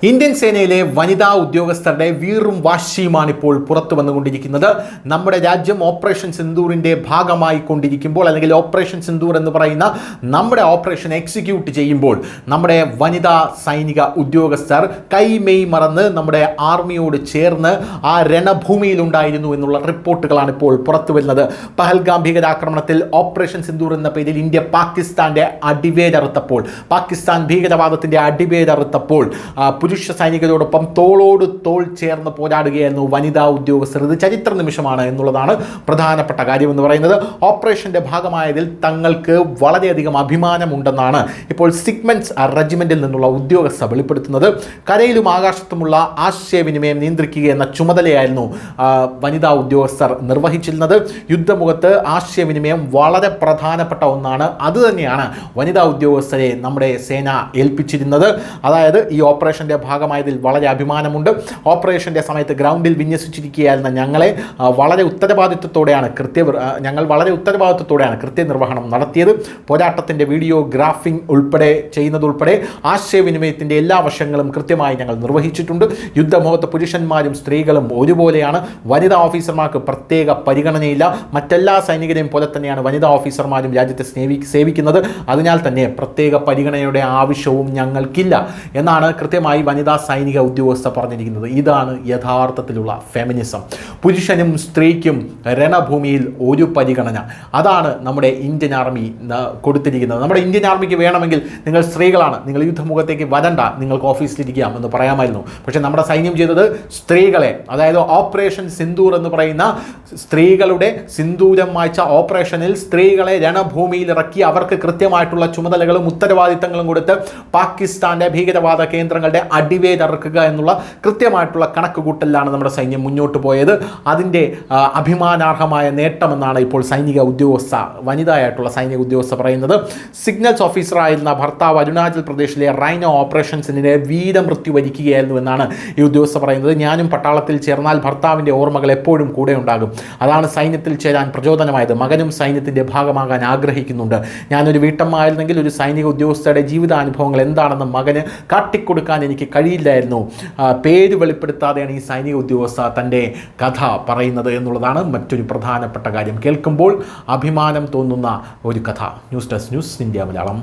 Indian സേനയിലെ വനിതാ ഉദ്യോഗസ്ഥരുടെ വീറും വാശിയുമാണ് ഇപ്പോൾ പുറത്തു വന്നുകൊണ്ടിരിക്കുന്നത്. നമ്മുടെ രാജ്യം ഓപ്പറേഷൻ സിന്ദൂറിൻ്റെ ഭാഗമായി കൊണ്ടിരിക്കുമ്പോൾ, അല്ലെങ്കിൽ ഓപ്പറേഷൻ സിന്ദൂർ എന്ന് പറയുന്ന നമ്മുടെ ഓപ്പറേഷൻ എക്സിക്യൂട്ട് ചെയ്യുമ്പോൾ നമ്മുടെ വനിതാ സൈനിക ഉദ്യോഗസ്ഥർ കൈമെയ് മറന്ന് നമ്മുടെ ആർമിയോട് ചേർന്ന് ആ രണഭൂമിയിലുണ്ടായിരുന്നു എന്നുള്ള റിപ്പോർട്ടുകളാണ് ഇപ്പോൾ പുറത്തു വരുന്നത്. പഹൽഗാം ഭീകരാക്രമണത്തിൽ ഓപ്പറേഷൻ സിന്ദൂർ എന്ന പേരിൽ ഇന്ത്യ പാകിസ്ഥാൻ്റെ അടിവേരറുത്തപ്പോൾ, പാകിസ്ഥാൻ ഭീകരവാദത്തിൻ്റെ അടിവേരറുത്തപ്പോൾ പുരുഷ സൈനികരോടൊപ്പം തോളോട് തോൾ ചേർന്ന് പോരാടുകയായിരുന്നു വനിതാ ഉദ്യോഗസ്ഥർ. ഇത് ചരിത്ര നിമിഷമാണ് എന്നുള്ളതാണ് പ്രധാനപ്പെട്ട കാര്യം എന്ന് പറയുന്നത്. ഓപ്പറേഷൻ്റെ ഭാഗമായതിൽ തങ്ങൾക്ക് വളരെയധികം അഭിമാനമുണ്ടെന്നാണ് ഇപ്പോൾ സിഗ്മെന്റ്സ് റെജിമെന്റിൽ നിന്നുള്ള ഉദ്യോഗസ്ഥർ വെളിപ്പെടുത്തുന്നത്. കരയിലും ആകാശത്തുമുള്ള ആശയവിനിമയം നിയന്ത്രിക്കുക എന്ന ചുമതലയായിരുന്നു വനിതാ ഉദ്യോഗസ്ഥർ നിർവഹിച്ചിരുന്നത്. യുദ്ധമുഖത്ത് ആശയവിനിമയം വളരെ പ്രധാനപ്പെട്ട ഒന്നാണ്. അതുതന്നെയാണ് വനിതാ ഉദ്യോഗസ്ഥരെ നമ്മുടെ സേന ഏൽപ്പിച്ചിരുന്നത്. അതായത് ഈ ഓപ്പറേഷൻ്റെ ഭാഗമായതിൽ വളരെ അഭിമാനമുണ്ട്. ഓപ്പറേഷൻ്റെ സമയത്ത് ഗ്രൗണ്ടിൽ വിന്യസിച്ചിരിക്കുകയായിരുന്ന ഞങ്ങളെ വളരെ ഉത്തരവാദിത്വത്തോടെയാണ് കൃത്യനിർവഹണം നടത്തിയത്. പോരാട്ടത്തിൻ്റെ വീഡിയോഗ്രാഫിംഗ് ചെയ്യുന്നതുൾപ്പെടെ ആശയവിനിമയത്തിൻ്റെ എല്ലാ വശങ്ങളും കൃത്യമായി ഞങ്ങൾ നിർവഹിച്ചിട്ടുണ്ട്. യുദ്ധമുഖത്ത് പുരുഷന്മാരും സ്ത്രീകളും ഒരുപോലെയാണ്. വനിതാ ഓഫീസർമാർക്ക് പ്രത്യേക പരിഗണനയില്ല. മറ്റെല്ലാ സൈനികരെയും പോലെ തന്നെയാണ് വനിതാ ഓഫീസർമാരും രാജ്യത്തെ സേവിക്കുന്നത്. അതിനാൽ തന്നെ പ്രത്യേക പരിഗണനയുടെ ആവശ്യവും ഞങ്ങൾക്കില്ല എന്നാണ് കൃത്യമായി വനിതാ സൈനിക ഉദ്യോഗസ്ഥർ പറഞ്ഞിരിക്കുന്നത്. ഇതാണ് യഥാർത്ഥത്തിലുള്ള ഫെമിനിസം. പുരുഷനും സ്ത്രീക്കും രണഭൂമിയിൽ ഒരു പരിഗണന. അതാണ് നമ്മുടെ ഇന്ത്യൻ ആർമി കൊടുത്തിരിക്കുന്നത്. നമ്മുടെ ഇന്ത്യൻ ആർമിക്ക് വേണമെങ്കിൽ നിങ്ങൾ സ്ത്രീകളാണ്, നിങ്ങൾ യുദ്ധമുഖത്തേക്ക് വരണ്ട, നിങ്ങൾക്ക് ഓഫീസിലിരിക്കാം എന്ന് പറയാമായിരുന്നു. പക്ഷേ നമ്മുടെ സൈന്യം ചെയ്തത് സ്ത്രീകളെ, അതായത് ഓപ്പറേഷൻ സിന്ദൂർ എന്ന് പറയുന്ന സ്ത്രീകളുടെ സിന്ദൂരം മായ്ച്ച ഓപ്പറേഷനിൽ സ്ത്രീകളെ രണഭൂമിയിൽ ഇറക്കി അവർക്ക് കൃത്യമായിട്ടുള്ള ചുമതലകളും ഉത്തരവാദിത്തങ്ങളും കൊടുത്ത് പാകിസ്ഥാൻ്റെ ഭീകരവാദ കേന്ദ്രങ്ങളുടെ അടിവേരറുക്കുക എന്നുള്ള കൃത്യമായിട്ടുള്ള കണക്കുകൂട്ടലിലാണ് നമ്മുടെ സൈന്യം മുന്നോട്ട് പോയത്. അതിൻ്റെ അഭിമാനാർഹമായ നേട്ടമെന്നാണ് ഇപ്പോൾ വനിതയായിട്ടുള്ള സൈനിക ഉദ്യോഗസ്ഥ പറയുന്നത്. സിഗ്നൽസ് ഓഫീസറായിരുന്ന ഭർത്താവ് അരുണാചൽ പ്രദേശിലെ റൈനോ ഓപ്പറേഷൻസിനെ വീരമൃത്യു വരിക്കുകയായിരുന്നു എന്നാണ് ഈ ഉദ്യോഗസ്ഥ പറയുന്നത്. ഞാനും പട്ടാളത്തിൽ ചേർന്നാൽ ഭർത്താവിൻ്റെ ഓർമ്മകൾ എപ്പോഴും കൂടെ ഉണ്ടാകും. അതാണ് സൈന്യത്തിൽ ചേരാൻ പ്രചോദനമായത്. മകനും സൈന്യത്തിൻ്റെ ഭാഗമാകാൻ ആഗ്രഹിക്കുന്നുണ്ട്. ഞാനൊരു വീട്ടമ്മയായിരുന്നെങ്കിൽ ഒരു സൈനിക ഉദ്യോഗസ്ഥയുടെ ജീവിതാനുഭവങ്ങൾ എന്താണെന്ന് മകന് കാട്ടിക്കൊടുക്കാൻ എനിക്ക് കഴിയില്ലായിരുന്നു. പേര് വെളിപ്പെടുത്താതെയാണ് ഈ സൈനിക ഉദ്യോഗസ്ഥ തൻ്റെ കഥ പറയുന്നത് എന്നുള്ളതാണ് മറ്റൊരു പ്രധാനപ്പെട്ട കാര്യം. കേൾക്കുമ്പോൾ അഭിമാനം തോന്നുന്ന ഒരു കഥ. News desk, news India Malayalam.